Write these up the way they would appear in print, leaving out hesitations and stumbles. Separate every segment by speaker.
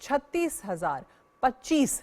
Speaker 1: 36,025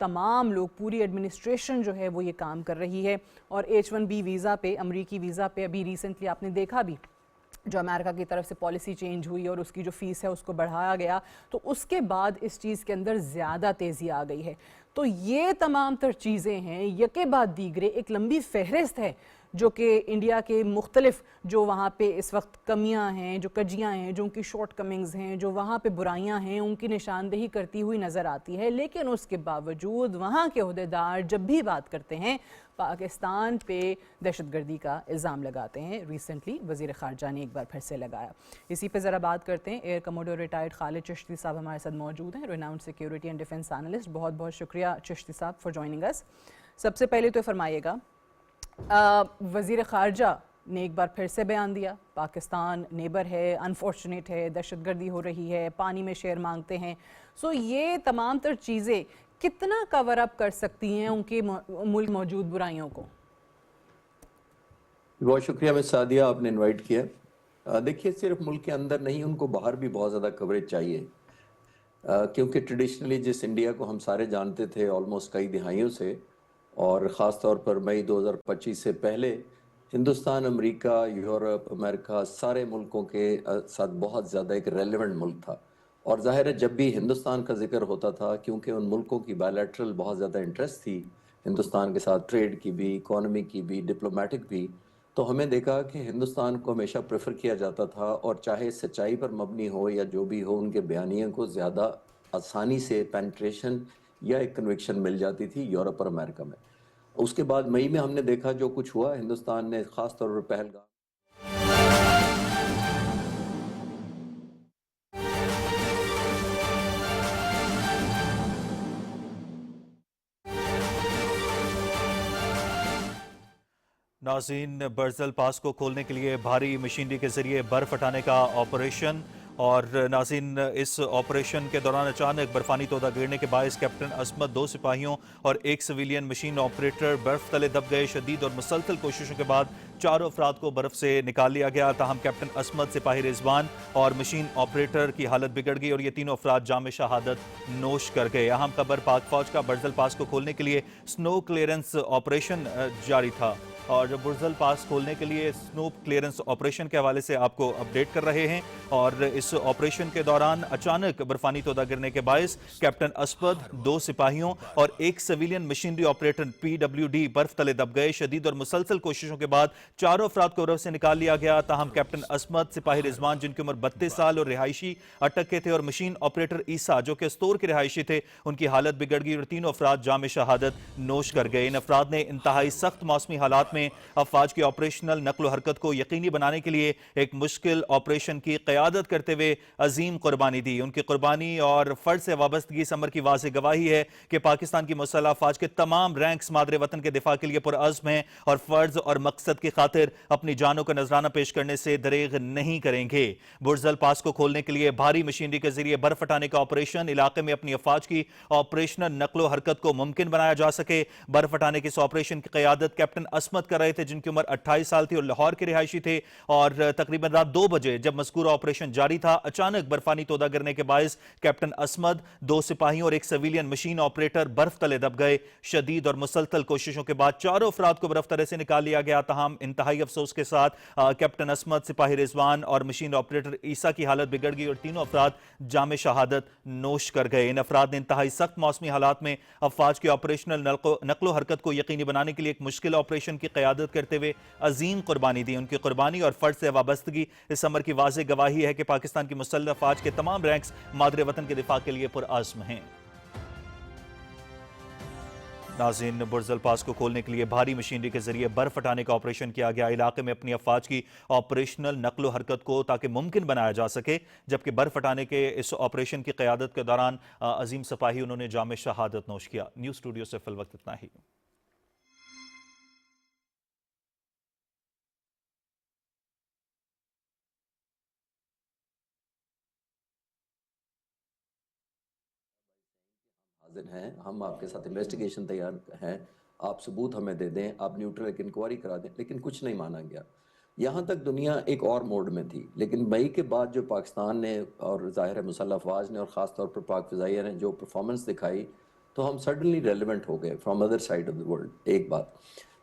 Speaker 1: تمام لوگ، پوری ایڈمنسٹریشن جو ہے وہ یہ کام کر رہی ہے. اور H1B ویزا پہ، امریکی ویزا پہ ابھی ریسنٹلی آپ نے دیکھا بھی جو امریکہ کی طرف سے پالیسی چینج ہوئی اور اس کی جو فیس ہے اس کو بڑھایا گیا، تو اس کے بعد اس چیز کے اندر زیادہ تیزی آ گئی ہے. تو یہ تمام تر چیزیں ہیں، یکے بعد دیگرے ایک لمبی فہرست ہے جو کہ انڈیا کے مختلف جو وہاں پہ اس وقت کمیاں ہیں، جو کجیاں ہیں، جو ان کی شارٹ کمنگز ہیں، جو وہاں پہ برائیاں ہیں، ان کی نشاندہی کرتی ہوئی نظر آتی ہے. لیکن اس کے باوجود وہاں کے عہدیدار جب بھی بات کرتے ہیں پاکستان پہ دہشت گردی کا الزام لگاتے ہیں. ریسنٹلی وزیر خارجہ نے ایک بار پھر سے لگایا. اسی پہ ذرا بات کرتے ہیں. ایئر کموڈور ریٹائرڈ خالد چشتی صاحب ہمارے ساتھ موجود ہیں، renowned security and defence analyst. بہت بہت شکریہ چشتی صاحب فار جوائننگ اس. سب سے پہلے تو فرمائیے گا، وزیر خارجہ نے ایک بار پھر سے بیان دیا پاکستان نیبر ہے، انفارچونیٹ ہے، دہشت گردی ہو رہی ہے، پانی میں شیئر مانگتے ہیں. سو یہ تمام تر چیزیں کتنا کور اپ کر سکتی ہیں ان کے ملک موجود برائیوں کو؟
Speaker 2: بہت شکریہ میں سعدیہ، آپ نے انوائٹ کیا. دیکھیے، صرف ملک کے اندر نہیں، ان کو باہر بھی بہت زیادہ کوریج چاہیے، کیونکہ ٹریڈیشنلی جس انڈیا کو ہم سارے جانتے تھے آلموسٹ کئی دہائیوں سے، اور خاص طور پر مئی 2025 سے پہلے ہندوستان، امریکہ، یورپ، امریکہ سارے ملکوں کے ساتھ بہت زیادہ ایک ریلیونٹ ملک تھا. اور ظاہر ہے جب بھی ہندوستان کا ذکر ہوتا تھا، کیونکہ ان ملکوں کی بائیلیٹرل بہت زیادہ انٹرسٹ تھی ہندوستان کے ساتھ، ٹریڈ کی بھی، اکانومی کی بھی، ڈپلومیٹک بھی، تو ہمیں دیکھا کہ ہندوستان کو ہمیشہ پریفر کیا جاتا تھا، اور چاہے سچائی پر مبنی ہو یا جو بھی ہو، ان کے بیانیے کو زیادہ آسانی سے پینٹریشن یا ایک کنوکشن مل جاتی تھی یورپ اور امریکہ میں. اس کے بعد مئی میں ہم نے دیکھا جو کچھ ہوا، ہندوستان نے خاص طور پر پہلگام
Speaker 3: ناظرین، برزل پاس کو کھولنے کے لیے بھاری مشینری کے ذریعے برف ہٹانے کا آپریشن. اور ناظرین، اس آپریشن کے دوران اچانک برفانی تودہ گرنے کے باعث کیپٹن عصمت، 2 سپاہیوں اور 1 سویلین مشین آپریٹر برف تلے دب گئے. شدید اور مسلسل کوششوں کے بعد 4 افراد کو برف سے نکال لیا گیا. تاہم کیپٹن عصمت، سپاہی رضوان اور مشین آپریٹر کی حالت بگڑ گئی اور یہ تینوں افراد جام شہادت نوش کر گئے. اہم خبر، پاک فوج کا برزل پاس کو کھولنے کے لیے سنو کلیئرنس آپریشن جاری تھا. اور برزل پاس کھولنے کے لیے سنو کلیئرنس آپریشن کے حوالے سے آپ کو اپڈیٹ کر رہے ہیں. اور اس آپریشن کے دوران اچانک برفانی تودہ گرنے کے باعث کیپٹن عصمت، 2 سپاہیوں اور 1 سویلین مشینری آپریٹر PWD برف تلے دب گئے. شدید اور مسلسل کوششوں کے بعد 4 افراد کو برف سے نکال لیا گیا. تاہم کیپٹن عصمت، سپاہی رضوان جن کی عمر 32 سال اور رہائشی اٹک کے تھے، اور مشین آپریٹر عیسیٰ جو کہ استور کے رہائشی تھے، ان کی حالت بگڑ گئی اور تینوں افراد جام شہادت نوش کر گئے. ان افراد نے انتہائی سخت موسمی حالات میں افواج کی آپریشنل نقل و حرکت کو یقینی بنانے کے لیے ایک مشکل آپریشن کی قیادت کرتے ہوئے عظیم قربانی دی. ان کی قربانی اور فرض سے وابستگی اس امر کی واضح گواہی ہے کہ پاکستان کی مسلح افواج کے تمام رینکس مادر وطن کے دفاع کے لیے پرعزم ہیں اور فرض اور مقصد کی خاطر اپنی جانوں کا نذرانہ پیش کرنے سے دریغ نہیں کریں گے. برزل پاس کو کھولنے کے لیے بھاری مشینری کے ذریعے برف ہٹانے کا آپریشن، علاقے میں اپنی افواج کی آپریشنل نقل و حرکت کو ممکن بنایا جا سکے. برف ہٹانے کے اس آپریشن کی قیادت کیپٹن عصمت کر رہے تھے جن کی عمر 28 سال تھی اور لاہور کے رہائشی تھے. اور تقریباً رات 2 بجے جب مذکورہ آپریشن جاری تھا، اچانک برفانی تودہ گرنے کے باعث کیپٹن عصمت، 2 سپاہیوں اور 1 سویلین مشین آپریٹر برف تلے دب گئے. شدید اور مسلسل کوششوں کے بعد 4 افراد کو برف تلے سے نکال لیا گیا. تاہم انتہائی افسوس کے ساتھ کیپٹن عصمت، سپاہی رضوان اور مشین آپریٹر عیسیٰ کی حالت بگڑ گئی اور تینوں افراد جام شہادت نوش کر گئے. ان افراد نے انتہائی سخت موسمی حالات میں افواج کی آپریشنل نقل و حرکت کو یقینی بنانے کے لیے ایک مشکل آپریشن کی قیادت کرتے ہوئے عظیم قربانی دی. ان کی قربانی اور فرض سے وابستگی اس امر کی واضح گواہی ہے کہ پاکستان کی مسلح افواج کے تمام رینکس مادر وطن کے دفاع کے لیے پرعزم ہیں. ناظرین، برزل پاس کو کھولنے کے لیے بھاری مشینری کے ذریعے برف ہٹانے کا آپریشن کیا گیا، علاقے میں اپنی افواج کی آپریشنل نقل و حرکت کو تاکہ ممکن بنایا جا سکے. جبکہ برف ہٹانے کے اس آپریشن کی قیادت کے دوران عظیم سپاہی انہوں نے جام شہادت نوش کیا. نیوز اسٹوڈیو سے فی الوقت اتنا ہی.
Speaker 2: حاضر ہیں، ہم آپ کے ساتھ انویسٹیگیشن تیار ہیں، آپ ثبوت ہمیں دے دیں، آپ نیوٹرل ایک انکوائری کرا دیں. لیکن کچھ نہیں مانا گیا. یہاں تک دنیا ایک اور موڈ میں تھی، لیکن مئی کے بعد جو پاکستان نے اور ظاہر مسلح افواج نے اور خاص طور پر پاک فضائیہ نے جو پرفارمنس دکھائی، تو ہم سڈنلی ریلیونٹ ہو گئے from other side of the world. ایک بات.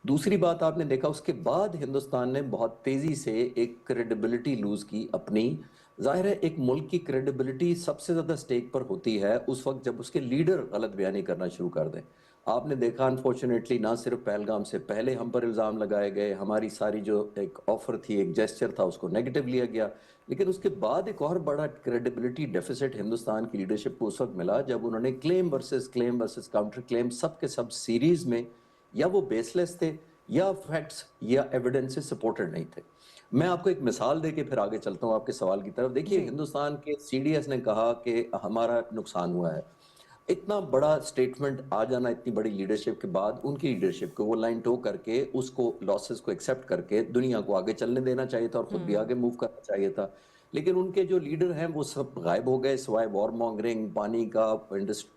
Speaker 2: دوسری بات آپ نے دیکھا اس کے بعد ہندوستان نے بہت تیزی سے ایک کریڈیبلٹی لوز کی اپنی. ظاہر ہے ایک ملک کی کریڈیبلٹی سب سے زیادہ سٹیک پر ہوتی ہے اس وقت جب اس کے لیڈر غلط بیانی کرنا شروع کر دیں. آپ نے دیکھا انفارچونیٹلی نہ صرف پہلگام سے پہلے ہم پر الزام لگائے گئے, ہماری ساری جو ایک آفر تھی, ایک جیسچر تھا, اس کو نیگیٹو لیا گیا. لیکن اس کے بعد ایک اور بڑا کریڈیبلٹی ڈیفیسٹ ہندوستان کی لیڈرشپ کو اس وقت ملا جب انہوں نے کلیم ورسز کاؤنٹر کلیم سب کے سب سیریز میں یا وہ بیس لیس تھے یا فیکٹس یا ایویڈنس سے سپورٹڈ نہیں تھے. میں آپ کو ایک مثال دے کے پھر آگے چلتا ہوں آپ کے سوال کی طرف. دیکھیے ہندوستان کے سی ڈی ایس نے کہا کہ ہمارا نقصان ہوا ہے. اتنا بڑا سٹیٹمنٹ آ جانا اتنی بڑی لیڈرشپ کے بعد, ان کی لیڈرشپ کو وہ لائن ٹو کر کے اس کو لاسز کو ایکسیپٹ کر کے دنیا کو آگے چلنے دینا چاہیے تھا اور خود بھی آگے موو کرنا چاہیے تھا. لیکن ان کے جو لیڈر ہیں وہ سب غائب ہو گئے سوائے وار مانگرنگ, پانی کا,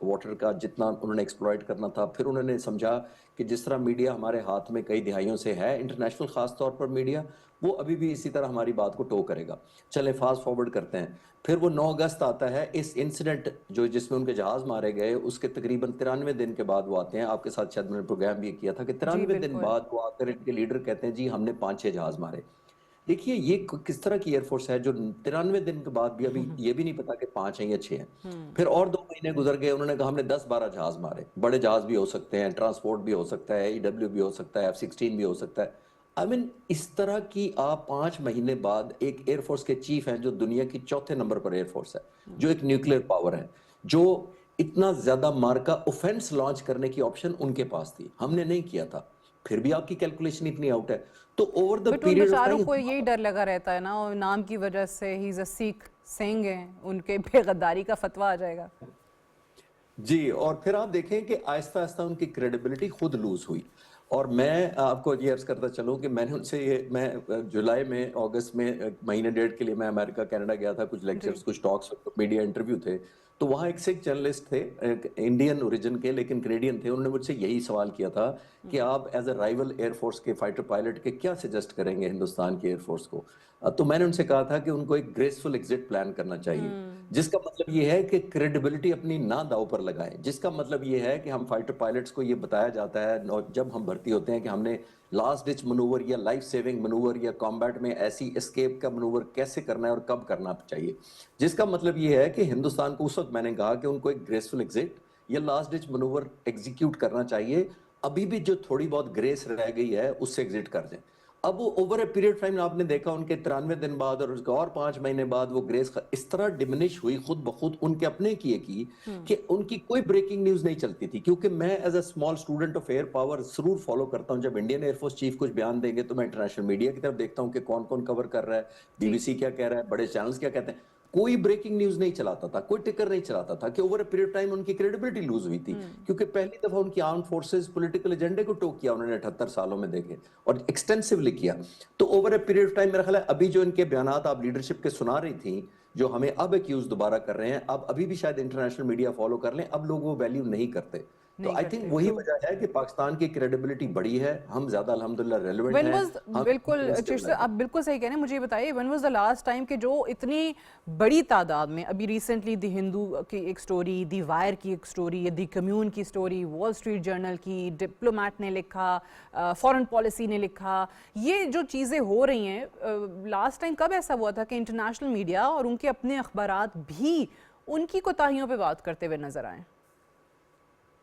Speaker 2: واٹر کا جتنا انہوں نے ایکسپلائٹ کرنا تھا. پھر انہوں نے سمجھا کہ جس طرح میڈیا ہمارے ہاتھ میں کئی دہائیوں سے ہے, انٹرنیشنل خاص طور پر میڈیا, وہ ابھی بھی اسی طرح ہماری بات کو ٹو کرے گا. چلے فاسٹ فارورڈ کرتے ہیں. پھر وہ 9 اگست آتا ہے, اس انسیڈنٹ جو جس میں ان کے جہاز مارے گئے اس کے تقریباً 93 دن کے بعد وہ آتے ہیں. آپ کے ساتھ شاید میں نے پروگرام بھی کیا تھا کہ 93 دن بعد وہ آ کر ان کے لیڈر کہتے ہیں جی ہم نے 5-6 جہاز مارے. دیکھیے یہ کس طرح کی ایئر فورس ہے جو 93 دن کے بعد بھی ابھی یہ بھی نہیں پتا کہ 5 ہیں یا 6 ہیں. پھر اور 2 مہینے گزر گئے, انہوں نے کہا ہم نے 10-12 جہاز مارے. بڑے جہاز بھی ہو سکتے ہیں, ٹرانسپورٹ بھی ہو سکتا ہے, EW بھی ہو سکتا ہے, F-16 بھی ہو سکتا ہے. اس طرح کی آپ 5 مہینے بعد ایک ایئر فورس کے چیف ہیں جو دنیا کی 4تھے نمبر پر ایئر فورس ہے, جو ایک نیوکلیر پاور ہے, جو اتنا زیادہ مارکا اوفینس لانچ کرنے کی آپشن ان کے پاس تھی, ہم نے نہیں کیا تھا. پھر بھی آپ کی کیلکولیشن اتنی آؤٹ ہے. تو over the
Speaker 1: bit in
Speaker 2: period of
Speaker 1: بیچاروں
Speaker 2: ٹائم
Speaker 1: کو یہی ڈر لگا رہتا ہے نا, اور نام کی وجہ سے ہی سکھ سنگھ ہیں, ان کے بے غداری کا فتویٰ آ جائے گا.
Speaker 2: جی, اور پھر آپ دیکھیں کہ آہستہ آہستہ ان کی کریڈیبلٹی خود لوز ہوئی. اور میں آپ کو یہ عرض کرتا چلوں کہ میں نے ان سے میں جولائی میں اگست میں مہینے ڈیڑھ کے لیے میں امریکہ کینیڈا گیا تھا, کچھ لیکچرز کچھ ٹاکس میڈیا انٹرویو تھے. تو وہاں ایک سکھ جرنلسٹ تھے, انڈین اوریجن کے لیکن کینیڈین تھے. انہوں نے مجھ سے یہی سوال کیا تھا کہ آپ as a rival air force کے فائٹر پائلٹ کے کیا سجیسٹ کریں گے ہندوستان کی ایئر فورس کو. تو میں نے ان سے کہا تھا کہ ان کو ایک گریسفل ایگزٹ پلان کرنا چاہیے, جس کا مطلب یہ ہے کہ کریڈیبلٹی اپنی نہ داؤ پر لگائیں. جس کا مطلب یہ ہے کہ ہم فائٹر پائلٹس کو یہ بتایا جاتا ہے جب ہم بھرتی ہوتے ہیں کہ ہم نے لاسٹ ڈچ منور یا لائف سیونگ منور یا کامبیٹ میں ایسی اسکیپ کا منور کیسے کرنا ہے اور کب کرنا چاہیے. جس کا مطلب یہ ہے کہ ہندوستان کو اس وقت میں نے کہا کہ ان کو ایک گریسفل ایگزٹ یا لاسٹ ڈچ منور ایگزیکیوٹ کرنا چاہیے. ابھی بھی جو تھوڑی بہت گریس رہ گئی ہے اس سے ایگزٹ کر دیں. اب وہ اوور اے پیریڈ ٹائم آپ نے دیکھا ان کے 93 دن بعد اور اس کے اور 5 مہینے بعد وہ گریس اس طرح ڈمنش ہوئی خود بخود ان کے اپنے کیے کی کہ ان کی کوئی بریکنگ نیوز نہیں چلتی تھی. کیونکہ میں as a small student of air power ضرور فالو کرتا ہوں, جب انڈین ایئر فورس چیف کچھ بیان دیں گے تو میں انٹرنیشنل میڈیا کی طرف دیکھتا ہوں کہ کون کون کور کر رہا ہے, BBC کیا کہہ رہا ہے, بڑے چینلز کیا کہتے ہیں. کوئی بریکنگ نیوز نہیں چلاتا تھا, کوئی ٹکر نہیں چلاتا تھا, کہ اوور اے پیریڈ ٹائم ان کی کریڈیبلٹی لوز ہوئی تھی. کیونکہ پہلی دفعہ ان کی آرمڈ فورسز پولیٹیکل ایجنڈے کو ٹوک کیا انہوں نے 78 سالوں میں دیکھے, اور ایکسٹینسولی کیا. تو اوور اے پیریڈ ٹائم میرا خیال ہے ابھی جو ان کے بیانات آپ لیڈرشپ کے سنا رہی تھیں جو ہمیں اب ایکیوز دوبارہ کر رہے ہیں, اب ابھی بھی شاید انٹرنیشنل میڈیا فالو کر لیں, اب لوگ وہ ویلیو نہیں کرتے. تو آئی تھنک وہی وجہ ہے کہ پاکستان کی کریڈیبلٹی بڑی ہے, ہم زیادہ الحمدللہ ریلیونٹ
Speaker 1: when
Speaker 2: ہیں.
Speaker 1: was بالکل چشتی آپ بالکل صحیح کہہ رہے ہیں. مجھے یہ بتائیے when was the last time کہ جو اتنی بڑی تعداد میں ابھی ریسنٹلی دی ہندو کی ایک سٹوری, دی وائر کی ایک سٹوری, دی کمیون کی سٹوری, وال اسٹریٹ جرنل کی, ڈپلومیٹ نے لکھا, فورن پالیسی نے لکھا, یہ جو چیزیں ہو رہی ہیں, لاسٹ ٹائم کب ایسا ہوا تھا کہ انٹرنیشنل میڈیا اور ان کے اپنے اخبارات بھی ان کی کوتاہیوں پہ بات کرتے ہوئے نظر آئیں؟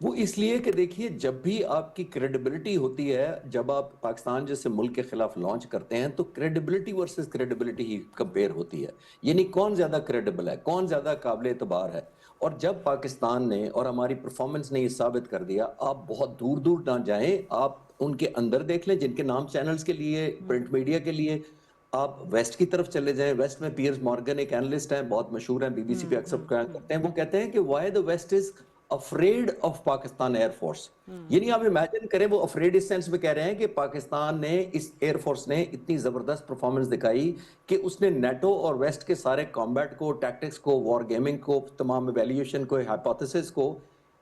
Speaker 2: وہ اس لیے کہ دیکھیے جب بھی آپ کی کریڈیبلٹی ہوتی ہے, جب آپ پاکستان جیسے ملک کے خلاف لانچ کرتے ہیں تو کریڈیبلٹی ورسز کریڈیبلٹی ہی کمپیئر ہوتی ہے. یعنی کون زیادہ کریڈیبل ہے, کون زیادہ قابل اعتبار ہے. اور جب پاکستان نے اور ہماری پرفارمنس نے یہ ثابت کر دیا, آپ بہت دور دور نہ جائیں, آپ ان کے اندر دیکھ لیں جن کے نام چینلز کے لیے, پرنٹ میڈیا کے لیے, آپ ویسٹ کی طرف چلے جائیں. ویسٹ میں پیئرس مارگن ایک اینالسٹ ہیں, بہت مشہور ہیں, BBC پہ اکثر کرتے ہیں. وہ کہتے ہیں کہ why the West is afraid of Pakistan Air Force. یعنی آپ امیجن کریں, وہ افریڈ اس سینس میں کہہ رہے ہیں کہ پاکستان نے اس ایئر فورس نے اتنی زبردست پرفارمنس دکھائی کہ اس نے نیٹو اور ویسٹ کے سارے کامبیٹ کو, ٹیکٹکس کو, وار گیمنگ کو, تمام ایویلیوشن کو, ہائپوتھیسس کو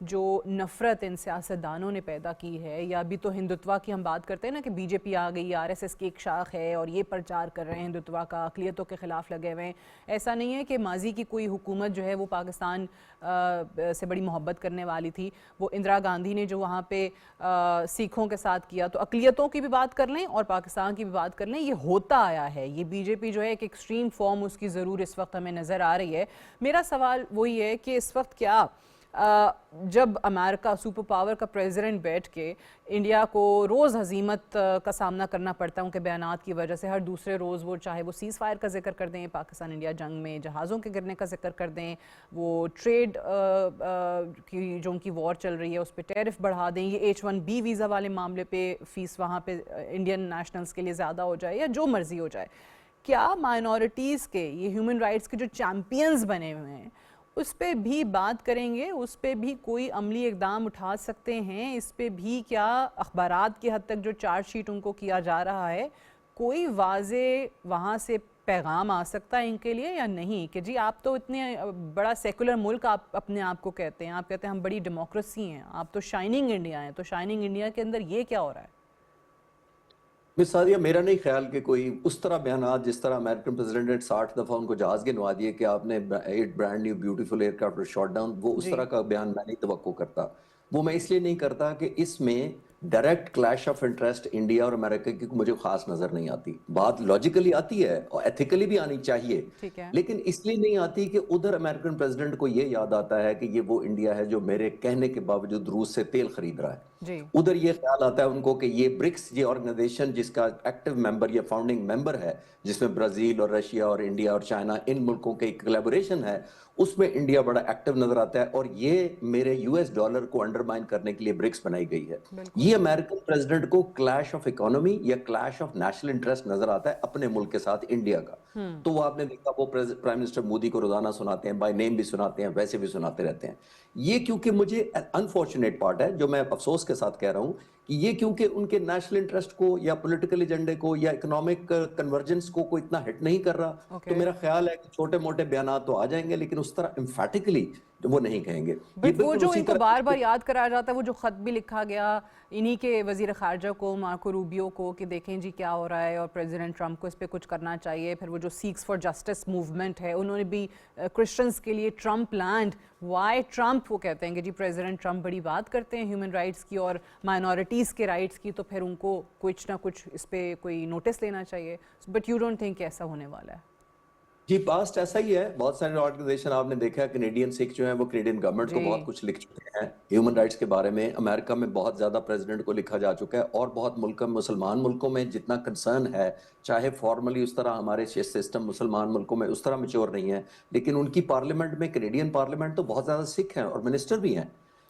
Speaker 1: جو نفرت ان سیاستدانوں نے پیدا کی ہے، یا ابھی تو ہندوتوا کی ہم بات کرتے ہیں نا کہ بی جے پی آ گئی، آر ایس ایس کی ایک شاخ ہے اور یہ پرچار کر رہے ہیں ہندوتوا کا، اقلیتوں کے خلاف لگے ہوئے ہیں. ایسا نہیں ہے کہ ماضی کی کوئی حکومت جو ہے وہ پاکستان سے بڑی محبت کرنے والی تھی. وہ اندرا گاندھی نے جو وہاں پہ سکھوں کے ساتھ کیا، تو اقلیتوں کی بھی بات کر لیں اور پاکستان کی بھی بات کر لیں، یہ ہوتا آیا ہے. یہ بی جے پی جو ہے ایک ایکسٹریم فارم اس کی ضرور اس وقت ہمیں نظر آ رہی ہے. میرا سوال وہی ہے کہ اس وقت کیا جب امریکہ سپر پاور کا پریزیڈنٹ بیٹھ کے انڈیا کو روز ہزیمت کا سامنا کرنا پڑتا ہے ان کے بیانات کی وجہ سے، ہر دوسرے روز وہ چاہے وہ سیز فائر کا ذکر کر دیں، پاکستان انڈیا جنگ میں جہازوں کے گرنے کا ذکر کر دیں، وہ ٹریڈ کی جو ان کی وار چل رہی ہے اس پہ ٹیرف بڑھا دیں، یہ H1B ویزا والے معاملے پہ فیس وہاں پہ انڈین نیشنلز کے لیے زیادہ ہو جائے یا جو مرضی ہو جائے. کیا مائنورٹیز کے یہ ہیومن رائٹس کے جو چیمپئنز بنے ہوئے ہیں اس پہ بھی بات کریں گے؟ اس پہ بھی کوئی عملی اقدام اٹھا سکتے ہیں؟ اس پہ بھی کیا اخبارات کی حد تک جو چارج شیٹ ان کو کیا جا رہا ہے، کوئی واضح وہاں سے پیغام آ سکتا ہے ان کے لیے یا نہیں کہ جی آپ تو اتنے بڑا سیکولر ملک آپ اپنے آپ کو کہتے ہیں، آپ کہتے ہیں ہم بڑی ڈیموکریسی ہیں، آپ تو شائننگ انڈیا ہیں، تو شائننگ انڈیا کے اندر یہ کیا ہو رہا ہے؟
Speaker 2: مس سعدیہ، میرا نہیں خیال کہ کوئی اس طرح بیانات جس طرح امریکن پریزیڈنٹ نے 60 دفعہ ان کو جہاز گنوا دیے کہ آپ نے 8 brand new beautiful aircraft shot down, وہ اس
Speaker 1: جی
Speaker 2: طرح کا بیان میں نہیں توقع کرتا. وہ میں اس لیے نہیں کرتا کہ اس میں direct clash of interest India اور امریکہ کی مجھے خاص نظر نہیں آتی. بات لاجیکلی آتی ہے اور ایتھیکلی بھی آنی چاہیے،
Speaker 1: ٹھیک ہے.
Speaker 2: لیکن اس لیے نہیں آتی کہ ادھر امریکن پریزیڈنٹ کو یہ یاد آتا ہے کہ یہ وہ انڈیا ہے جو میرے کہنے کے باوجود روس سے تیل خرید رہا ہے.
Speaker 1: جی
Speaker 2: ادھر یہ خیال آتا ہے ان کو کہ یہ برکس یہ آرگنائزیشن جس کا ایکٹیو ممبر یا فاؤنڈنگ ممبر ہے، جس میں برازیل اور رشیا اور انڈیا اور چائنا ان ملکوں کے کولیبوریشن ہے، اس میں انڈیا بڑا ایکٹیو نظر آتا ہے اور یہ میرے یو ایس ڈالر کو انڈرمائن کرنے کے لیے برکس بنائی گئی ہے.
Speaker 1: بالکل.
Speaker 2: یہ امریکن پریزیڈنٹ کو کلیش آف اکانومی یا کلیش آف نیشنل انٹرسٹ نظر آتا ہے اپنے ملک کے ساتھ انڈیا کا. تو وہ آپ نے دیکھا وہ پرائم منسٹر مودی کو روزانہ سناتے ہیں، بائی نیم بھی سناتے ہیں، ویسے بھی سناتے رہتے ہیں. یہ کیونکہ مجھے انفارچونیٹ پارٹ ہے جو میں افسوس کے ساتھ کہہ رہا ہوں کہ یہ کیونکہ ان کے نیشنل انٹرسٹ کو یا پولیٹیکل ایجنڈے کو یا اکنامک کنورجنس کو کوئی اتنا ہٹ نہیں کر رہا. تو میرا خیال ہے کہ چھوٹے موٹے بیانات تو آ جائیں گے لیکن اس طرح امفیٹکلی وہ نہیں کہیں گے.
Speaker 1: بٹ وہ جو ان کو بار بار یاد کرایا جاتا ہے، وہ جو خط بھی لکھا گیا انہی کے وزیر خارجہ کو مارکو روبیو کو کہ دیکھیں جی کیا ہو رہا ہے اور پریزیڈنٹ ٹرمپ کو اس پہ کچھ کرنا چاہیے. پھر وہ جو سیکس فار جسٹس موومنٹ ہے انہوں نے بھی کرسچنز کے لیے ٹرمپ لینڈ، وائی ٹرمپ، وہ کہتے ہیں کہ جی پریزیڈنٹ ٹرمپ بڑی بات کرتے ہیں ہیومن رائٹس کی اور مائنورٹیز کے رائٹس کی، تو پھر ان کو کچھ نہ کچھ اس پہ کوئی نوٹس لینا چاہیے. بٹ یو ڈونٹ تھنک ایسا ہونے والا ہے؟
Speaker 2: جی پاسٹ ایسا ہی ہے. بہت سارے آرگنائزیشن آپ نے دیکھا کینیڈین سکھ جو ہیں وہ کینیڈین گورنمنٹ کو بہت کچھ لکھ چکے ہیں ہیومن رائٹس کے بارے میں. امریکہ میں بہت زیادہ پریزیڈنٹ کو لکھا جا چکا ہے اور بہت مسلمان ملکوں میں جتنا کنسرن ہے، چاہے فارملی اس طرح ہمارے سسٹم مسلمان ملکوں میں اس طرح میچور نہیں ہے، لیکن ان کی پارلیمنٹ میں کینیڈین پارلیمنٹ تو بہت زیادہ سکھ ہیں اور منسٹر بھی ہیں.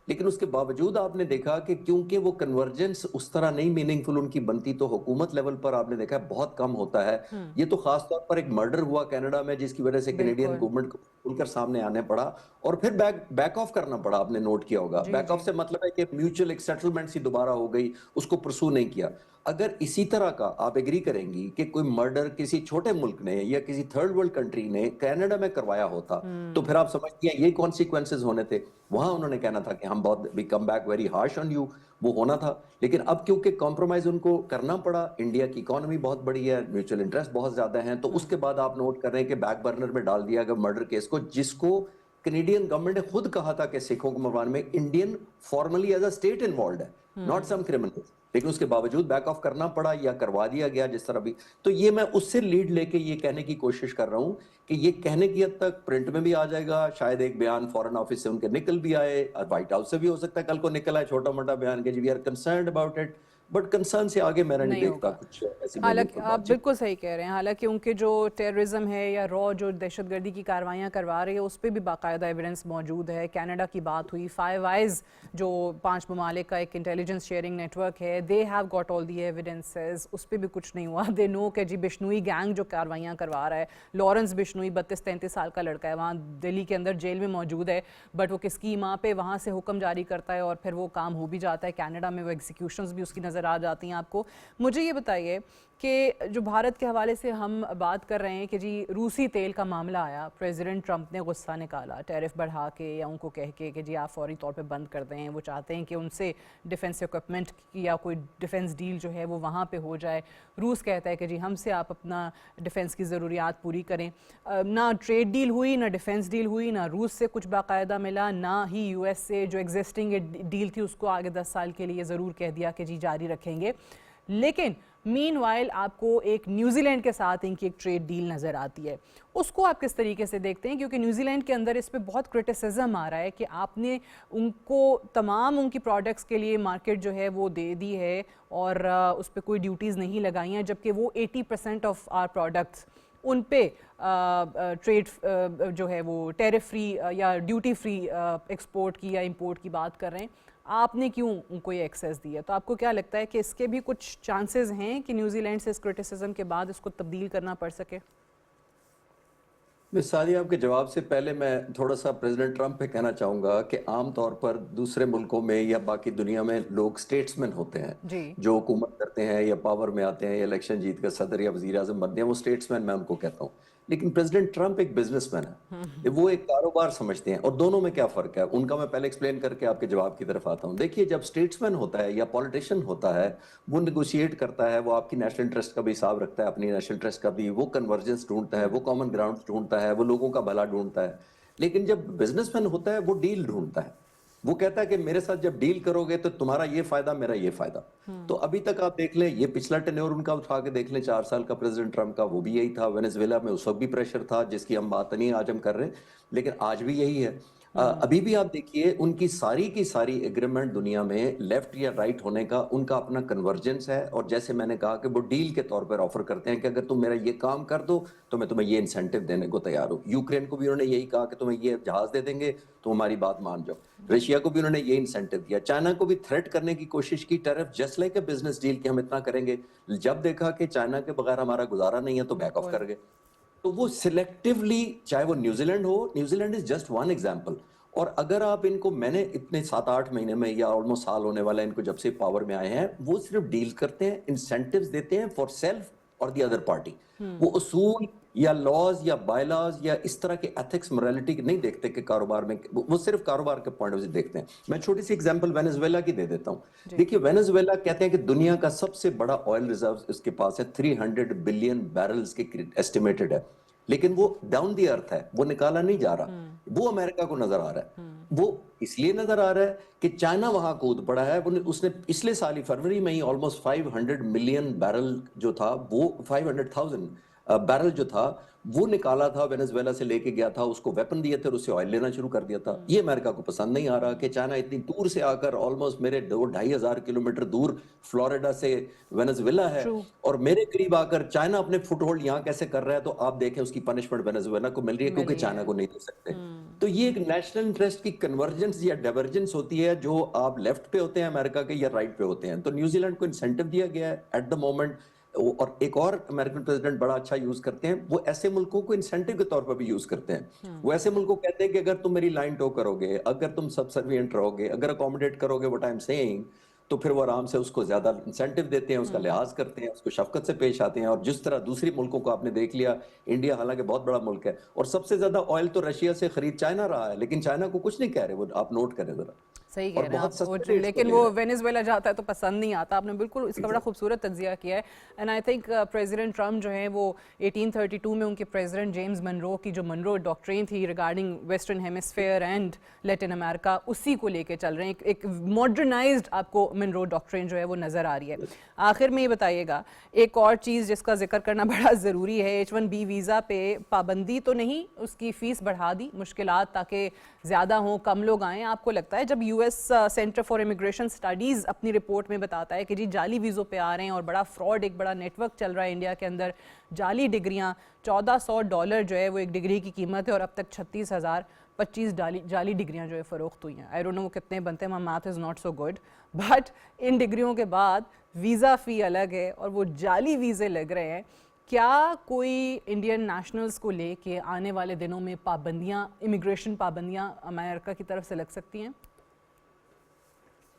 Speaker 2: لیکن اس کے باوجود آپ نے دیکھا کہ کیونکہ وہ کنورجنس اس طرح نہیں میننگ فل ان کی بنتی، تو حکومت لیول پر آپ نے دیکھا بہت کم ہوتا ہے. یہ تو خاص طور پر ایک مرڈر ہوا کینیڈا میں جس کی وجہ سے کینیڈین گورنمنٹ کو کھل کر سامنے آنے پڑا اور پھر بیک آف کرنا پڑا. آپ نے نوٹ کیا ہوگا بیک آف سے مطلب ہے کہ میوچل ایک سیٹلمنٹ سی دوبارہ ہو گئی، اس کو پرسو نہیں کیا. اگر اسی طرح کا آپ ایگری کریں گی کہ کوئی مرڈر کسی چھوٹے ملک نے یا کسی تھرڈ ورلڈ کنٹری نے کینیڈا میں کروایا ہوتا تو پھر آپ سمجھتی ہیں یہ کانسیکوینسز ہونے تھے. وہاں انہوں نے کہنا تھا کہ ہم بہت we come back very harsh on you, وہ ہونا تھا. لیکن اب کیونکہ کمپرومائز ان کو کرنا پڑا، انڈیا کی اکانومی بہت بڑی ہے، میوچل انٹرسٹ بہت زیادہ ہیں، تو اس کے بعد آپ نوٹ کر رہے ہیں کہ بیک برنر میں ڈال دیا گیا مرڈر کیس کو، جس کو کینیڈین گورنمنٹ نے خود کہا تھا کہ سکھوں کو مروانے میں Indian formally as a state involved ہے، ناٹ سم کرمنل، لیکن اس کے باوجود بیک آف کرنا پڑا یا کروا دیا گیا جس طرح بھی. تو یہ میں اس سے لیڈ لے کے یہ کہنے کی کوشش کر رہا ہوں کہ یہ کہنے کی حد تک پرنٹ میں بھی آ جائے گا، شاید ایک بیان فورن آفس سے ان کے نکل بھی آئے، وائٹ ہاؤس سے بھی ہو سکتا ہے کل کو نکل آئے چھوٹا موٹا بیان کہ جی we are concerned about it, but concern سے آگے میں نہیں دیکھتا کچھ ایسی.
Speaker 1: حالانکہ آپ بالکل صحیح کہہ رہے ہیں، حالانکہ ان کے جو ٹیررزم ہے یا رو جو دہشت گردی کی کاروائیاں کروا رہی ہے اس پہ بھی باقاعدہ ایویڈنس موجود ہے. کینیڈا کی بات ہوئی، فائیو آئیز جو 5 ممالک کا ایک انٹیلیجنس شیئرنگ نیٹ ورک ہے، they have got all the evidences, اس پہ بھی کچھ نہیں ہوا. دے نو کہ جی بشنوئی گینگ جو کاروائیاں کروا رہا ہے، لارنس بشنوئی 32-33 سال کا لڑکا ہے، وہاں دلی کے اندر جیل میں موجود ہے، بٹ وہ کس کی ماں پہ وہاں سے حکم جاری کرتا ہے اور پھر وہ کام ہو بھی جاتا ہے. کینیڈا میں وہ ایگزیکیوشنز بھی اس کی نظر نظر آ جاتی ہیں آپ کو. مجھے یہ بتائیے کہ جو بھارت کے حوالے سے ہم بات کر رہے ہیں کہ جی روسی تیل کا معاملہ آیا, پریزیڈنٹ ٹرمپ نے غصہ نکالا ٹیرف بڑھا کے یا ان کو کہہ کے کہ جی آپ فوری طور پہ بند کر دیں. وہ چاہتے ہیں کہ ان سے ڈیفنس اکوپمنٹ یا کوئی ڈیفنس ڈیل جو ہے وہ وہاں پہ ہو جائے. روس کہتا ہے کہ جی ہم سے آپ اپنا ڈیفنس کی ضروریات پوری کریں. نہ ٹریڈ ڈیل ہوئی, نہ ڈیفنس ڈیل ہوئی, نہ روس سے کچھ باقاعدہ ملا, نہ ہی یو ایس سے جو ایگزسٹنگ ڈیل تھی اس کو آگے 10 سال کے لیے ضرور کہہ دیا کہ جی جاری رکھیں گے. لیکن مین وائل آپ کو ایک نیوزی لینڈ کے ساتھ ان کی ایک ٹریڈ ڈیل نظر آتی ہے. اس کو آپ کس طریقے سے دیکھتے ہیں؟ کیونکہ نیوزی لینڈ کے اندر اس پہ بہت کرٹیسزم آ رہا ہے کہ آپ نے ان کو تمام ان کی پروڈکٹس کے لیے مارکیٹ جو ہے وہ دے دی ہے اور اس پہ کوئی ڈیوٹیز نہیں لگائی ہیں, جبکہ وہ 80% آف آر پروڈکٹس ان پہ ٹریڈ جو ہے وہ ٹیرف فری یا ڈیوٹی فری ایکسپورٹ کی یا امپورٹ کی بات کر رہے ہیں. آپ نے کیوں ان کو یہ ایکسیس دی ہے؟ تو آپ کو کیا لگتا ہے کہ اس کے بھی کچھ چانسز ہیں کہ نیوزی لینڈ سے اس کرٹیسزم کے بعد اس کو تبدیل کرنا پڑ سکے؟
Speaker 2: سعدیہ, آپ کے جواب سے پہلے میں تھوڑا سا پریزیڈنٹ ٹرمپ پہ کہنا چاہوں گا کہ عام طور پر دوسرے ملکوں میں یا باقی دنیا میں لوگ سٹیٹسمین ہوتے ہیں
Speaker 1: جی
Speaker 2: جو حکومت کرتے ہیں یا پاور میں آتے ہیں یا الیکشن جیت کر صدر یا وزیر اعظم بنتے ہیں, وہ سٹیٹسمین میں ان کو کہتا ہوں. لیکن پریزیڈنٹ ٹرمپ ایک بزنس مین ہے, وہ ایک کاروبار سمجھتے ہیں. اور دونوں میں کیا فرق ہے ان کا میں پہلے ایکسپلین کر کے آپ کے جواب کی طرف آتا ہوں. دیکھیے, جب سٹیٹسمین ہوتا ہے یا پولیٹیشین ہوتا ہے, وہ نیگوشیٹ کرتا ہے, وہ آپ کی نیشنل انٹرسٹ کا بھی حساب رکھتا ہے, اپنی نیشنل انٹرسٹ کا بھی, وہ کنورجنس ڈھونڈتا ہے, وہ کامن گراؤنڈ ڈھونڈتا ہے, وہ لوگوں کا بھلا ڈھونڈتا ہے. لیکن جب بزنس مین ہوتا ہے وہ ڈیل ڈھونڈتا ہے. وہ کہتا ہے کہ میرے ساتھ جب ڈیل کرو گے تو تمہارا یہ فائدہ, میرا یہ فائدہ. تو ابھی تک آپ دیکھ لیں, یہ پچھلا ٹینیور ان کا اٹھا کے دیکھ لیں 4 سال کا پریزیڈنٹ ٹرمپ کا, وہ بھی یہی تھا. وینزویلا میں اس وقت بھی پریشر تھا جس کی ہم بات نہیں آج ہم کر رہے ہیں, لیکن آج بھی یہی ہے. ابھی بھی آپ دیکھیے ان کی ساری ایگریمنٹ دنیا میں لیفٹ یا رائٹ ہونے کا ان کا اپنا کنورجنس ہے. اور جیسے میں نے کہا کہ وہ ڈیل کے طور پر آفر کرتے ہیں کہ اگر تم میرا یہ کام کر دو تو میں تمہیں یہ انسینٹیو دینے کو تیار ہوں. یوکرین کو بھی انہوں نے یہی کہا کہ تمہیں یہ جہاز دے دیں گے تو ہماری بات مان جاؤ. رشیا کو بھی انہوں نے یہ انسینٹیو دیا. چائنا کو بھی تھریٹ کرنے کی کوشش کی, tariff just like a business deal کہ ہم اتنا کریں گے. جب دیکھا کہ چائنا کے بغیر ہمارا گزارا نہیں ہے تو بیک آف کر گئے. تو وہ سلیکٹیولی, چاہے وہ نیوزی لینڈ ہو, New Zealand is just one example. اور اگر آپ ان کو, میں نے اتنے 7-8 مہینے میں یا آلموسٹ سال ہونے والا ان کو جب سے پاور میں آئے ہیں, وہ صرف ڈیل کرتے ہیں, انسینٹیوز دیتے ہیں فار سیلف اور دی ادر پارٹی. وہ اصول یا لاز یا بائی لاز یا اس طرح کے ایتھکس موریلٹی نہیں دیکھتے کہ کاروبار میں, وہ صرف کاروبار کے پوائنٹ سے دیکھتے ہیں. میں چھوٹی سی ایگزامپل وینزویلا کی دے دیتا ہوں. دیکھیے, وینزویلا کہتے ہیں کہ دنیا کا سب سے بڑا آئل ریزرو اس کے پاس ہے, 300 بلین بیرلز کے ایسٹیمیٹڈ ہے. لیکن وہ ڈاؤن دی ارتھ ہے, وہ نکالا نہیں جا رہا. وہ امریکہ کو نظر آ رہا ہے. وہ اس لیے نظر آ رہا ہے کہ چائنا وہاں کود پڑا ہے. اس نے پچھلے سال ہی فروری میں ہی آلموسٹ 500 ملین بیرل جو تھا, وہ 500,000 بیرل جو تھا وہ نکالا تھا, وینزویلا سے لے کے گیا تھا, اس کو ویپن دیے تھے اور اس سے آئل لینا شروع کر دیا تھا. یہ امریکہ کو پسند نہیں آ رہا کہ چائنا اتنی دور سے آ کر, آلموسٹ میرے 2,500 کلومیٹر دور فلوریڈا سے وینزویلا ہے, اور میرے قریب آ کر چائنا اپنے فٹ ہولڈ یہاں کیسے کر رہا ہے. تو آپ دیکھیں اس کی پنشمنٹ وینزویلا کو مل رہی ہے کیونکہ چائنا کو نہیں دے سکتے. تو یہ ایک نیشنل انٹرسٹ کی کنورجنس یا ڈائیورجنس ہوتی ہے, جو آپ لیفٹ پہ ہوتے ہیں امریکہ کے یا رائٹ پہ ہوتے ہیں. تو نیوزی لینڈ کو انسینٹیو دیا گیا ہے ایٹ دا مومنٹ. اور ایک اور امریکن پریزیڈنٹ بڑا اچھا یوز کرتے ہیں, وہ ایسے ملکوں کو انسینٹیو کے طور پر بھی یوز کرتے ہیں. وہ ایسے ملکوں کو کہتے ہیں کہ اگر تم میری لائن ٹو کرو گے, اگر تم سب سروینٹ رہو گے, اگر اکوموڈیٹ کرو گے وٹ آئی ایم سیئنگ, تو پھر وہ آرام سے اس کو زیادہ انسینٹیو دیتے ہیں, اس کا لحاظ کرتے ہیں, اس کو شفقت سے پیش آتے ہیں. اور جس طرح دوسری ملکوں کو آپ نے دیکھ لیا, انڈیا حالانکہ بہت بڑا ملک ہے اور سب سے زیادہ آئل تو رشیا سے خرید چائنا رہا ہے, لیکن چائنا کو کچھ نہیں کہہ رہے. وہ آپ نوٹ کریں ذرا,
Speaker 1: صحیح کہہ رہے ہیں آپ, لیکن وہ وینزویلا جاتا ہے تو پسند نہیں آتا. آپ نے بالکل اس کا بڑا خوبصورت تجزیہ کیا ہے. And I think president Trump جو ہیں وہ 1832 میں ان کے پریزیڈنٹ جیمز منرو کی جو منرو ڈاکٹرین تھی regarding western hemisphere and Latin America, اسی کو لے کے چل رہے ہیں. ایک ماڈرنائزڈ آپ کو منرو ڈاکٹرین جو ہے وہ نظر آ رہی ہے. آخر میں یہ بتائیے گا, ایک اور چیز جس کا ذکر کرنا بڑا ضروری ہے, H1B ویزا پہ پابندی تو نہیں, اس کی فیس بڑھا دی, مشکلات تاکہ زیادہ ہوں, کم لوگ آئیں. آپ کو لگتا ہے جب U S centre for immigration studies اپنی رپورٹ میں بتاتا ہے کہ جی جعلی ویزوں پہ آ رہے ہیں اور بڑا فراڈ, ایک بڑا نیٹ ورک چل رہا ہے انڈیا کے اندر, جعلی ڈگریاں, $1,400 جو ہے وہ ایک ڈگری کی قیمت ہے, اور اب تک 36,025 جعلی ڈگریاں جو ہے فروخت ہوئی ہیں. آئی ڈونٹ نو وہ کتنے بنتے ہیں, my math is not so good, but ان ڈگریوں کے بعد ویزا فی الگ ہے اور وہ جعلی ویزے لگ رہے ہیں. کیا کوئی انڈین نیشنلز کو لے کے آنے والے دنوں میں پابندیاں, امیگریشن پابندیاں امریکہ کی طرف سے لگ سکتی ہیں؟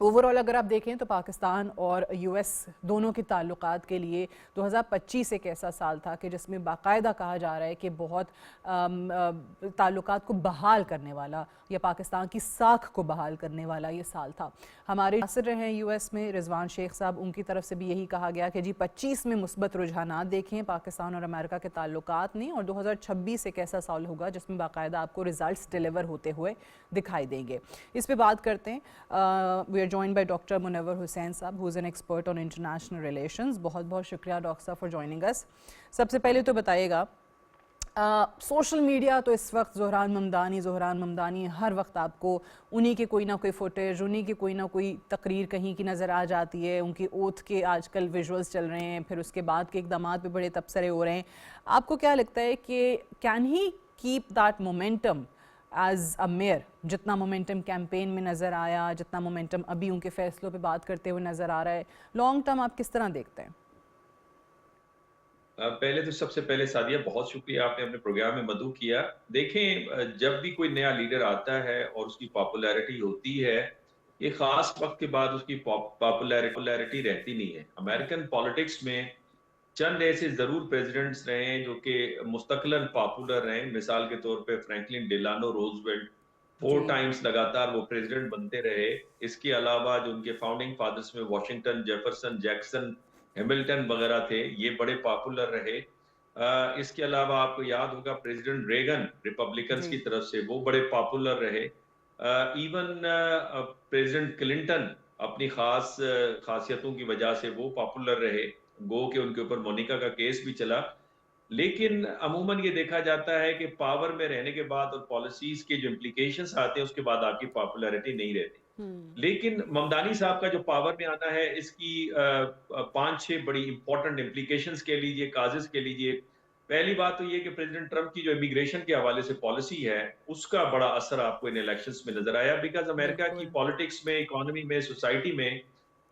Speaker 1: اوور آل اگر آپ دیکھیں تو پاکستان اور یو ایس دونوں کے تعلقات کے لیے 2025 ایک ایسا سال تھا کہ جس میں باقاعدہ کہا جا رہا ہے کہ بہت تعلقات کو بحال کرنے والا یا پاکستان کی ساکھ کو بحال کرنے والا یہ سال تھا. ہمارے ناصر رہے ہیں یو ایس میں رضوان شیخ صاحب، ان کی طرف سے بھی یہی کہا گیا کہ جی 25 میں مثبت رجحانات دیکھیں پاکستان اور امریکہ کے تعلقات نے، اور 2026 ایک ایسا سال ہوگا جس میں باقاعدہ آپ کو ریزلٹس ڈیلیور ہوتے ہوئے دکھائی دیں گے. اس پہ بات کرتے ہیں. We are joined by Dr. Munawwar Hussain صاحب who is an expert on international relations. بہت بہت شکریہ ڈاکٹر صاحب for joining us. سب سے پہلے تو بتائیے گا، سوشل میڈیا تو اس وقت زہران ممدانی ہر وقت آپ کو انہی کے کوئی نہ کوئی فوٹیج، انہی کی کوئی نہ کوئی تقریر کہیں کی نظر آ جاتی ہے. ان کی اوتھ کے آج کل ویژولز چل رہے ہیں، پھر اس کے بعد کے اقدامات پہ بڑے تبصرے ہو رہے ہیں. آپ کو کیا لگتا ہے کہ can he keep that momentum as a mayor? جتنا مومنٹم کیمپین میں نظر آیا، جتنا مومنٹم ابھی ان کے فیصلوں پہ بات کرتے ہوئے نظر آ رہا ہے، لانگ ٹرم آپ کس طرح دیکھتے ہیں؟
Speaker 4: پہلے تو سب سے پہلے سعدیہ بہت شکریہ، آپ نے اپنے پروگرام میں مدعو کیا. دیکھیں، جب بھی کوئی نیا لیڈر آتا ہے اور اس کی پاپولیرٹی ہوتی ہے، یہ خاص وقت کے بعد اس کی پاپولیرٹی رہتی نہیں ہے. امریکن پالیٹکس میں چند ایسے ضرور پریزیڈنٹس رہے ہیں جو کہ مستقلاً پاپولر رہے. مثال کے طور پہ فرینکلن ڈیلانو روزویلٹ 4 ٹائمز لگاتار وہ پریزیڈنٹ بنتے رہے. اس کے علاوہ جو ان کے فاؤنڈنگ فادرز میں واشنگٹن، جیفرسن، جیکسن، ہیملٹن وغیرہ تھے، یہ بڑے پاپولر رہے. اس کے علاوہ آپ کو یاد ہوگا پریزیڈنٹ ریگن ریپبلکنز کی طرف سے، وہ بڑے پاپولر رہے. ایون پریزیڈنٹ کلنٹن اپنی خاصیتوں کی وجہ سے وہ پاپولر رہے، گو کہ ان کے اوپر مونیکا کا کیس بھی چلا. لیکن عموماً یہ دیکھا جاتا ہے کہ پاور میں رہنے کے بعد اور پالیسیز کے جو امپلیکیشنز آتے ہیں اس کے بعد آپ کی پاپولیرٹی نہیں رہتی. لیکن ممدانی صاحب کا جو پاور میں آنا ہے، اس کی 5-6 بڑی امپورٹنٹ امپلیکیشنز کے لیجئے، کازز کے لیجئے. پہلی بات تو یہ کہ پریزیڈنٹ ٹرمپ کی جو امیگریشن کے حوالے سے پالیسی ہے، اس کا بڑا اثر آپ کو ان الیکشنز میں نظر آیا. بیکاز امریکہ کی پالیٹکس میں، اکانومی میں، سوسائٹی میں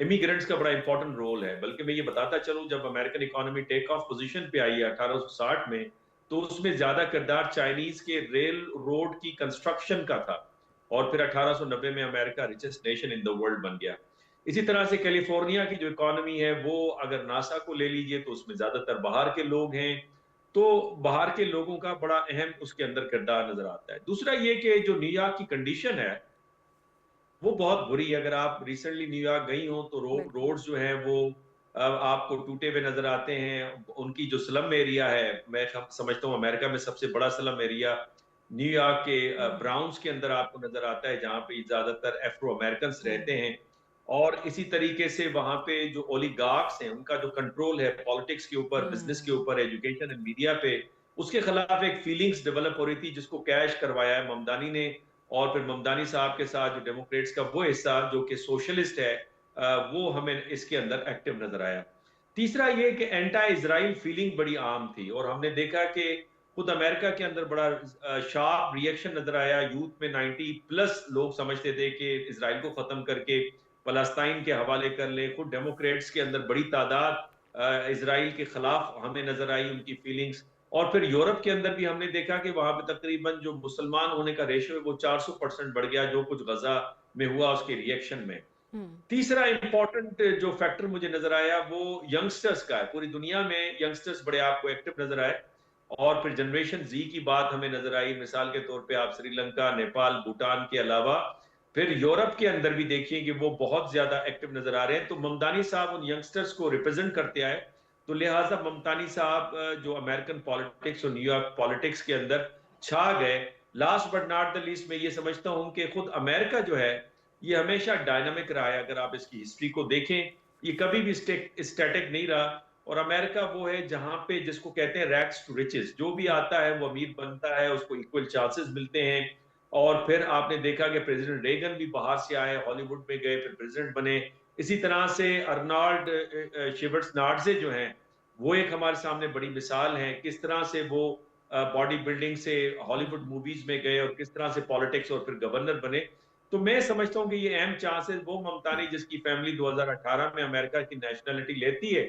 Speaker 4: امیگرینٹس کا بڑا امپورٹنٹ رول ہے. بلکہ میں یہ بتاتا چلوں، جب American economy take of position پہ آئی ہے 1860 میں، تو اس میں زیادہ کردار چائنیز کے ریل روڈ کی کنسٹرکشن کا تھا، اور پھر 1890 میں America richest nation in the world بن گیا. اسی طرح سے کیلیفورنیا کی جو اکانومی ہے، وہ اگر ناسا کو لے لیجئے تو اس میں زیادہ تر باہر کے لوگ ہیں، تو باہر کے لوگوں کا بڑا اہم اس کے اندر کردار نظر آتا ہے. دوسرا یہ کہ جو نیو یارک کی کنڈیشن ہے وہ بہت بری ہے. اگر آپ ریسنٹلی نیو یارک گئی ہوں تو روڈز جو ہیں وہ آپ کو ٹوٹے ہوئے نظر آتے ہیں. ان کی جو سلم ایریا ہے، میں سمجھتا ہوں امریکہ میں سب سے بڑا سلم ایریا نیو یارک کے براؤنز کے اندر آپ کو نظر آتا ہے، جہاں پہ زیادہ تر ایفرو امریکنز رہتے ہیں. اور اسی طریقے سے وہاں پہ جو اولیگارکس ہیں، ان کا جو کنٹرول ہے پالیٹکس کے اوپر، بزنس کے اوپر، ایجوکیشن اینڈ میڈیا پہ، اس کے خلاف ایک فیلنگز ڈیولپ ہو رہی تھی جس کو کیش کروایا ہے ممدانی نے. اور پھر ممدانی صاحب کے ساتھ جو ڈیموکریٹس کا وہ حصہ جو کہ سوشلسٹ ہے، وہ ہمیں اس کے اندر ایکٹیو نظر آیا. تیسرا یہ کہ اینٹی اسرائیل فیلنگ بڑی عام تھی، اور ہم نے دیکھا کہ خود امریکہ کے اندر بڑا شارپ ری ایکشن نظر آیا. یوتھ میں 90+ لوگ سمجھتے تھے کہ اسرائیل کو ختم کر کے فلسطین کے حوالے کر لے. خود ڈیموکریٹس کے اندر بڑی تعداد اسرائیل کے خلاف ہمیں نظر آئی، ان کی فیلنگز. اور پھر یورپ کے اندر بھی ہم نے دیکھا کہ وہاں پہ تقریباً جو مسلمان ہونے کا ریشو ہے وہ 400% بڑھ گیا، جو کچھ غزہ میں ہوا اس کے ری ایکشن میں. تیسرا امپورٹنٹ جو فیکٹر مجھے نظر آیا وہ ینگسٹرز کا ہے. پوری دنیا میں ینگسٹرز بڑے آپ کو ایکٹیو نظر آئے، اور پھر جنریشن زی کی بات ہمیں نظر آئی. مثال کے طور پہ آپ سری لنکا، نیپال، بھوٹان کے علاوہ پھر یورپ کے اندر بھی دیکھیں کہ وہ بہت زیادہ ایکٹیو نظر آ رہے ہیں. تو ممدانی صاحب ان ینگسٹرز کو ریپرزینٹ کرتے آئے، تو لہٰذا ممدانی صاحب جو امریکن پالیٹکس اور نیو یارک پالیٹکس کے اندر چھا گئے. Last but not the least میں یہ سمجھتا ہوں کہ خود امریکہ جو ہے یہ ہمیشہ ڈائنامک رہا ہے. اگر آپ اس کی ہسٹری کو دیکھیں، یہ کبھی بھی اسٹیٹک نہیں رہا. اور امریکہ وہ ہے جہاں پہ جس کو کہتے ہیں ریگس ٹو ریچز، جو بھی آتا ہے وہ امیر بنتا ہے، اس کو ایکول چانسز ملتے ہیں. اور پھر آپ نے دیکھا کہ پریزیڈنٹ ریگن بھی باہر سے آئے، ہالی ووڈ میں گئے، پھر پریزیڈنٹ بنے. اسی طرح سے ارنالڈ شیورٹزناڈزے جو ہیں وہ ایک ہمارے سامنے بڑی مثال ہیں، کس طرح سے وہ باڈی بلڈنگ سے ہالی ووڈ موویز میں گئے اور کس طرح سے پالیٹکس اور پھر گورنر بنے. تو میں سمجھتا ہوں کہ یہ اہم چانسز وہ ممدانی جس کی فیملی 2018 میں امریکہ کی نیشنلٹی لیتی ہے،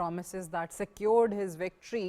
Speaker 1: promises that secured his victory.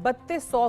Speaker 1: 3200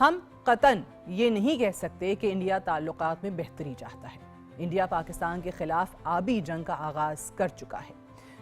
Speaker 1: ہم قطعاً یہ نہیں کہہ سکتے کہ انڈیا تعلقات میں بہتری چاہتا ہے۔ انڈیا پاکستان کے خلاف آبی جنگ کا آغاز کر چکا ہے۔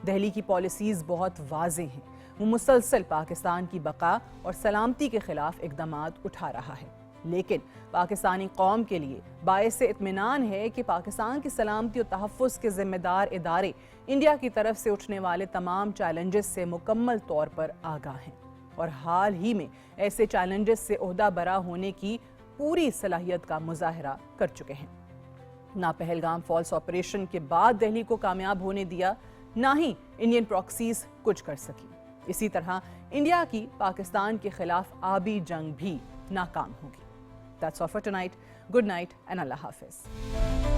Speaker 1: دہلی کی پالیسیز بہت واضح ہیں، وہ مسلسل پاکستان کی بقا اور سلامتی کے خلاف اقدامات اٹھا رہا ہے، لیکن پاکستانی قوم کے لیے باعث اطمینان ہے کہ پاکستان کی سلامتی و تحفظ کے ذمہ دار ادارے انڈیا کی طرف سے اٹھنے والے تمام چیلنجز سے مکمل طور پر آگاہ ہیں اور حال ہی میں ایسے چیلنجز سے عہدہ برا ہونے کی پوری صلاحیت کا مظاہرہ کر چکے ہیں۔ نہ پہلگام فالس آپریشن کے بعد دہلی کو کامیاب ہونے دیا، نہ ہی انڈین پراکسیز کچھ کر سکی۔ اسی طرح انڈیا کی پاکستان کے خلاف آبی جنگ بھی ناکام ہوگی۔ That's all for tonight. Good night and Allah Hafiz.